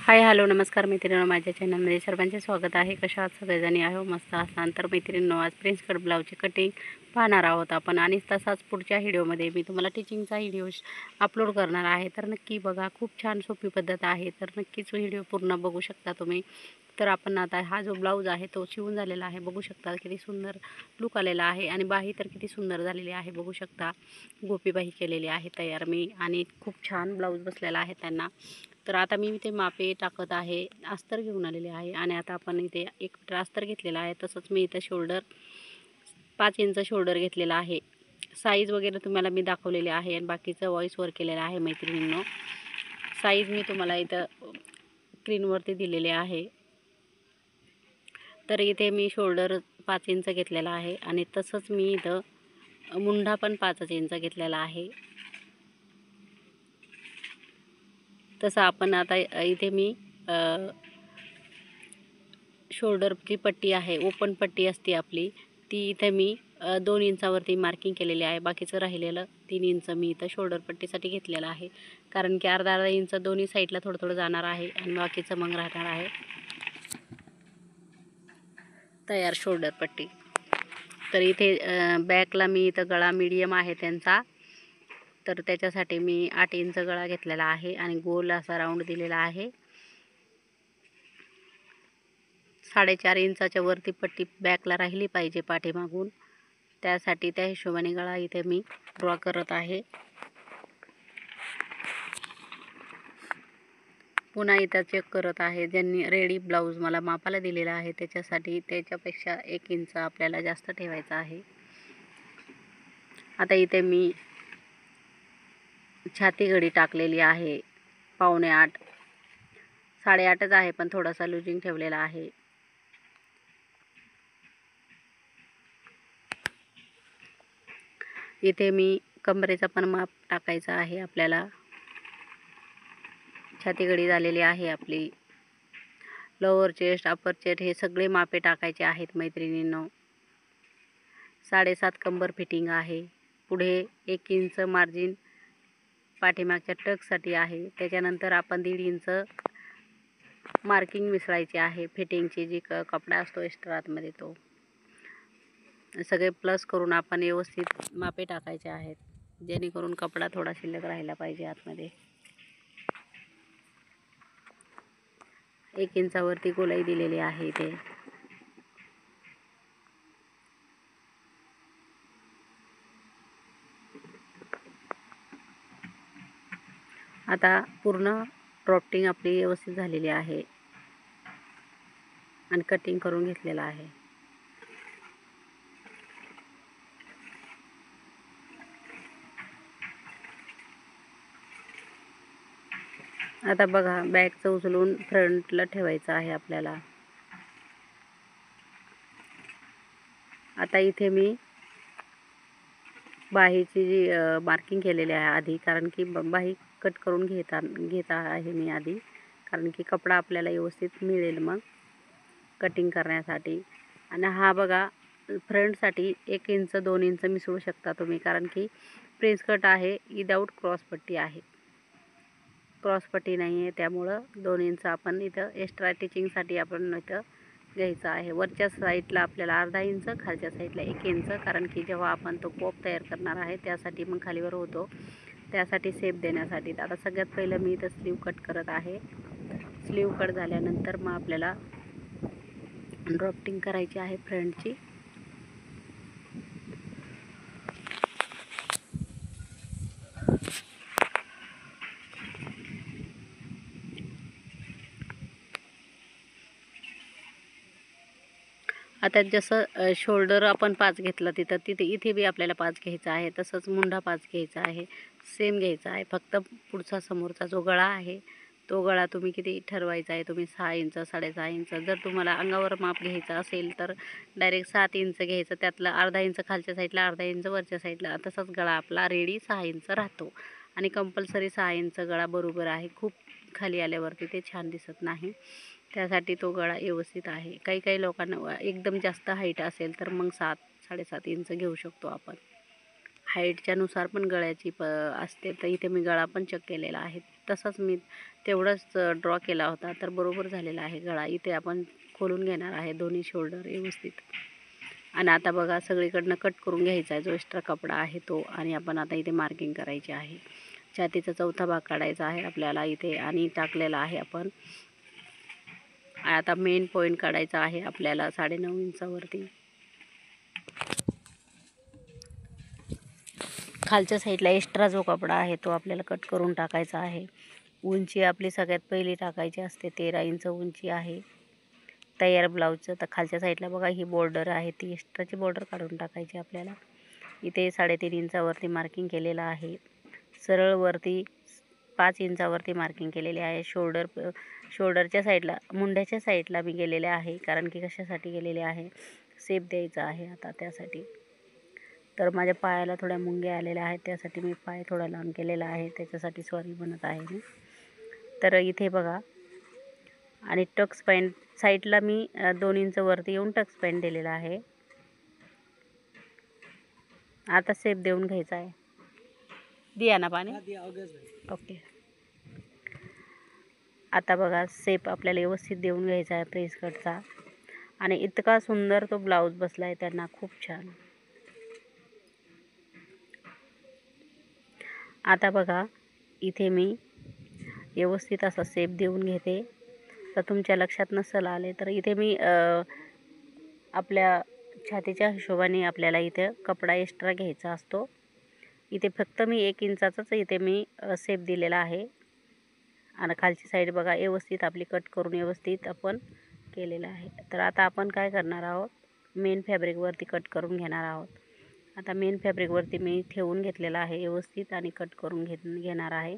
Hi hello नमस्कार मैत्रिणींनो, माझ्या चॅनलमध्ये सर्वांचे स्वागत आहे। कशा आहात सगळेजणी? आहे मस्त असणार तर मैत्रिणींनो, आज प्रिन्स कट ब्लाऊजची कटिंग पाहणार आहोत आपण आणि तसाच पुढच्या व्हिडिओमध्ये मी तुम्हाला टीचिंगचा व्हिडिओ अपलोड करणार आहे। तर नक्की बघा, खूप छान सोपी पद्धत आहे, तर नक्कीच व्हिडिओ पूर्ण बघू शकता तुम्ही। तर आपण आता हा जो ब्लाऊज आहे तो शिवून झालेला आहे, बघू शकता किती सुंदर लुक आलेला आहे आणि बाही तर किती सुंदर झालेली आहे, बघू शकता गोपी बाही केलेली आहे तयार मी आणि खूप छान ब्लाऊज बसलेला आहे त्यांना। तर आता मी इथे मापे टाकत आहे, अस्तर घेऊन आलेले आहे आणि आता आपण इथे एक अस्तर घेतलेला आहे। तसंच मी इथं शोल्डर 5 इंच शोल्डर घेतलेला आहे। साईज वगैरे तुम्हाला मी दाखवलेले आहे आणि बाकीचं व्हॉइसवर केलेलं आहे मैत्रिणींनो। साईज मी तुम्हाला इथं स्क्रीनवरती दिलेले आहे। तर इथे मी शोल्डर 5 इंच घेतलेला आहे आणि तसंच मी इथं मुंढा पण 5 इंच घेतलेला आहे। तसं आपण आता इथे मी शोल्डरची पट्टी आहे, ओपन पट्टी असते आपली, ती इथे मी 2 इंचावरती मार्किंग केलेली आहे। बाकीचं राहिलेलं 3 इंच मी इथं शोल्डर पट्टीसाठी घेतलेलं आहे, कारण की अर्धा इंच दोन्ही साईडला थोडं थोडं जाणार आहे आणि बाकीचं मग राहणार आहे तयार शोल्डर पट्टी। तर इथे बॅकला मी इथं गळा मीडियम आहे त्यांचा, तर त्याच्यासाठी मी 8 इंच गळा घेतलेला आहे आणि गोल असा राऊंड दिलेला आहे। 4.5 इंचाच्या वरती पट्टी बॅकला राहिली पाहिजे पाठीमागून, त्यासाठी त्या हिशोबाने गळा इथे मी ड्रॉ करत आहे। पुन्हा इथं चेक करत आहे, ज्यांनी रेडी ब्लाऊज मला मापाला दिलेला आहे त्याच्यासाठी त्याच्यापेक्षा 1 इंच आपल्याला जास्त ठेवायचा आहे। आता इथे मी छाती घडी टाकलेली आहे 7.25, 8.5च आहे पण थोडासा लूजिंग ठेवलेला आहे। इथे मी कमरेचा पण माप टाकायचा आहे आपल्याला। छाती घडी झालेली आहे आपली, लोअर चेस्ट अपर चेस्ट हे सगळे मापे टाकायचे आहेत मैत्रिणींनो। 7.5 कंबर फिटिंग आहे। पुढे 1 इंच मार्जिन पाठीमागच्या टक्ससाठी आहे। त्याच्यानंतर आपण 1.5 इंच मार्किंग मिसळायची आहे फिटिंगची, जी कपडा असतो एक्स्ट्रा आतमध्ये तो सगळे प्लस करून आपण व्यवस्थित मापे टाकायचे आहेत, जेणेकरून कपडा थोडा शिल्लक राहिला पाहिजे आतमध्ये। 1 इंचावरती गोलाई दिलेली आहे इथे। आता पूर्ण ड्रॉफ्टिंग आपली व्यवस्थित झालेली आहे आणि कटिंग करून घेतलेला आहे। आता बघा, बॅकचं उचलून फ्रंटला ठेवायचं आहे आपल्याला। आता इथे मी बाहीची जी मार्किंग केलेली आहे आधी, कारण की बाही कट करून घेत आहे मी आधी, कारण की कपडा आपल्याला व्यवस्थित मिळेल मग कटिंग करण्यासाठी। आणि हा बघा, फ्रंटसाठी 1 इंच 2 इंच मिसळू शकता तुम्ही, कारण की प्रिन्स कट आहे, विदाऊट क्रॉसपट्टी आहे, क्रॉसपट्टी नाही आहे, त्यामुळं 2 इंच आपण इथं एक्स्ट्रा टिचिंगसाठी आपण इथं घ्यायचं आहे। वरच्या साईडला आपल्याला अर्धा इंच, खालच्या साईडला 1 इंच, कारण की जेव्हा आपण तो पॉप तयार करणार आहे त्यासाठी मग खालीवर होतो, त्यासाठी सेप देण्यासाठी। आता सगळ्यात पहिलं मी इथं स्लीव कट करत आहे। स्लीव कट झाल्यानंतर मग आपल्याला ड्रॉफ्टिंग करायची आहे फ्रंटची। आता जसं शोल्डर आपण 5 घेतला तिथे इथे बी आपल्याला 5 घ्यायचा आहे, तसंच मुंढा 5 घ्यायचा आहे, सेम घ्यायचा आहे। फक्त पुढचा समोरचा जो गळा आहे तो गळा तुम्ही किती ठरवायचा आहे, तुम्ही 6 इंच 6.5 इंच, जर तुम्हाला अंगावर माप घ्यायचं असेल तर डायरेक्ट 7 इंच घ्यायचं, त्यातलं अर्धा इंच खालच्या साईडला, अर्धा इंच वरच्या साईडला, तसाच गळा आपला रेडी 6 इंच राहतो आणि कंपल्सरी 6 इंच गळा बरोबर आहे। खूप खाली आल्यावरती ते छान दिसत नाही, त्यासाठी तो गळा व्यवस्थित आहे। काही लोकांना एकदम जास्त हाईट असेल तर मग 7 7.5 इंच घेऊ शकतो आपण, हाईटच्या नुसार पण गळ्याची असते। तर इथे मी गळा पण चेक केलेला आहे। तसंच मी तेवढंच ड्रॉ केला होता, तर बरोबर झालेला आहे गळा. इथे आपण खोलून घेणार आहे दोन्ही शोल्डर व्यवस्थित. आणि आता बघा सगळीकडनं कट करून घ्यायचा आहे जो एक्स्ट्रा कपडा आहे तो. आणि आपण आता इथे मार्किंग करायची आहे. छातीचा चौथा भाग काढायचा आहे आपल्याला इथे आणि टाकलेला आहे आपण. आता मेन पॉईंट काढायचा आहे आपल्याला 9.5 इंचावरती. खालच्या साईडला एक्स्ट्रा जो कपडा आहे तो आपल्याला कट करून टाकायचा आहे. उंची आपली सगळ्यात पहिली टाकायची असते. 13 इंच उंची आहे तयार ब्लाऊजचं. तर खालच्या साईडला बघा ही बॉर्डर आहे, ती एक्स्ट्राची बॉर्डर काढून टाकायची आपल्याला. इथे 3.5 इंचावरती मार्किंग केलेलं आहे. सरळ वरती 5 इंचावरती मार्किंग केलेले आहे. शोल्डरच्या साईडला, मुंड्याच्या साईडला मी गेलेले आहे, कारण की कशासाठी गेलेले आहे, शेप द्यायचा आहे आता त्यासाठी. तर माझ्या पायाला थोड्या मुंग्या आलेल्या आहेत, त्यासाठी मी पाय थोडा लांब केलेला आहे, त्याच्यासाठी सॉरी म्हणत आहे मी. तर इथे बघा, आणि टक्स पॅन्ट साईडला मी 2 इंच वरती येऊन टक्स पॅन्ट दिलेला आहे. आता शेप देऊन घ्यायचा आहे. दिया ना पाणी, ओके. आता बघा शेप आपल्याला व्यवस्थित देऊन घ्यायचा आहे प्रेस कटचा. आणि इतका सुंदर तो ब्लाऊज बसला आहे त्यांना, खूप छान. आता बघा इथे मी व्यवस्थित असा शेप देऊन घेते. तर तुमच्या लक्षात नसेल आले तर इथे मी आपल्या छातीच्या हिशोबाने आपल्याला इथे कपडा एक्स्ट्रा घ्यायचा असतो. इथे फक्त मी 1 इंचाचाच इथे मी शेप दिलेला आहे. आणि खालची साईड बघा व्यवस्थित आपली कट करून व्यवस्थित आपण केलेलं आहे. तर आता आपण काय करणार आहोत, मेन फॅब्रिकवरती कट करून घेणार आहोत. आता मेन फॅब्रिकवरती मी ठेवून घेतलेला आहे व्यवस्थित आणि कट करून घेणार आहे.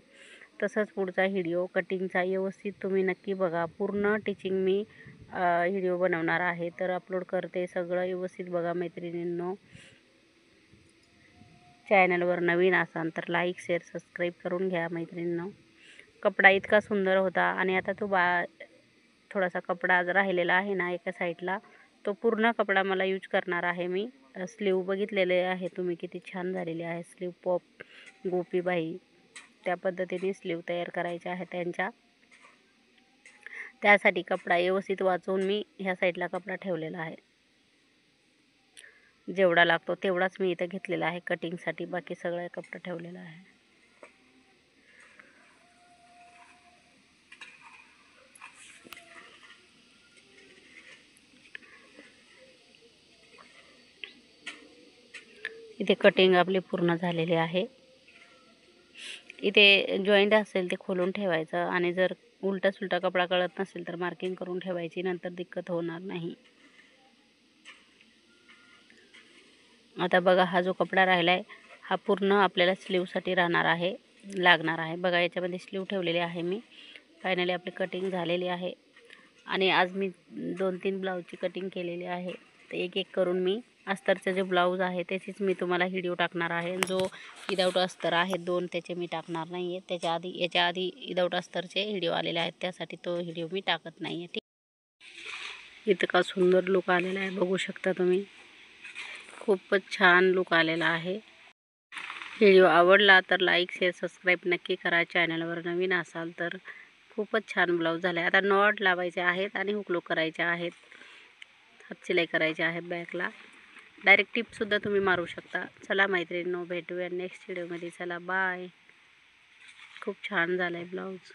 तसंच पुढचा व्हिडिओ कटिंगचा व्यवस्थित तुम्ही नक्की बघा. पूर्ण टीचिंग मी व्हिडिओ बनवणार आहे, तर अपलोड करते. सगळं व्यवस्थित बघा मैत्रिणींनो. चॅनलवर नवीन असाल तर लाईक शेअर सबस्क्राईब करून घ्या मैत्रिणींनो. कपडा इतका सुंदर होता. आणि आता तो थोडासा कपडा राहिलेला आहे ना एका साईडला, तो पूर्ण कपडा मला यूज करणार आहे मी. स्लीव बघितलेले आहे तुम्ही किती छान झालेली आहे. स्लीव पॉप गोपीबाई त्या पद्धतीने स्लीव तयार करायचे आहे त्यांच्या. त्यासाठी कपडा व्यवस्थित वाचवून मी ह्या साईडला कपडा ठेवलेला आहे. जेवढा लागतो तेवढाच मी इथं घेतलेला आहे कटिंगसाठी, बाकी सगळा कपडा ठेवलेला आहे. इथे कटिंग आपली पूर्ण झालेली आहे. इथे जॉईंट असेल ते खोलून ठेवायचं, आणि जर उलटा सुलटा कपडा कळत नसेल तर मार्किंग करून ठेवायची, नंतर दिक्कत होणार नाही. आता बघा हा जो कपडा राहिला आहे हा पूर्ण आपल्याला स्लीवसाठी लागणार आहे. बघा याच्यामध्ये स्लीव ठेवलेली आहे मी. फायनली आपली कटिंग झालेली आहे. आणि आज मी 2-3 ब्लाऊजची कटिंग केलेली आहे. तर एक एक करून मी अस्तरचे जे ब्लाऊज आहे त्याचीच मी तुम्हाला व्हिडिओ टाकणार आहे. जो विदाऊट अस्तर आहे 2 त्याचे मी टाकणार नाही आहे. याच्या आधी विदाऊट अस्तरचे व्हिडिओ आलेले आहेत, त्यासाठी तो व्हिडिओ मी टाकत नाही आहे. ठीक, इतका सुंदर लुक आलेला आहे, बघू शकता तुम्ही. खूपच छान लुक आलेला आहे. व्हिडिओ आवडला तर लाईक शेअर सबस्क्राईब नक्की करा. चॅनलवर नवीन असाल तर. खूपच छान ब्लाऊज झाला आहे. आता नॉट लावायचे आहेत आणि हुक लूक करायचे आहेत, हात शिलाई करायचे आहे बॅकला. डायरेक्ट टिपसुद्धा तुम्ही मारू शकता. चला मैत्रिणींनो, भेटूया नेक्स्ट व्हिडिओमध्ये. चला बाय. खूप छान झाला आहे ब्लाऊज.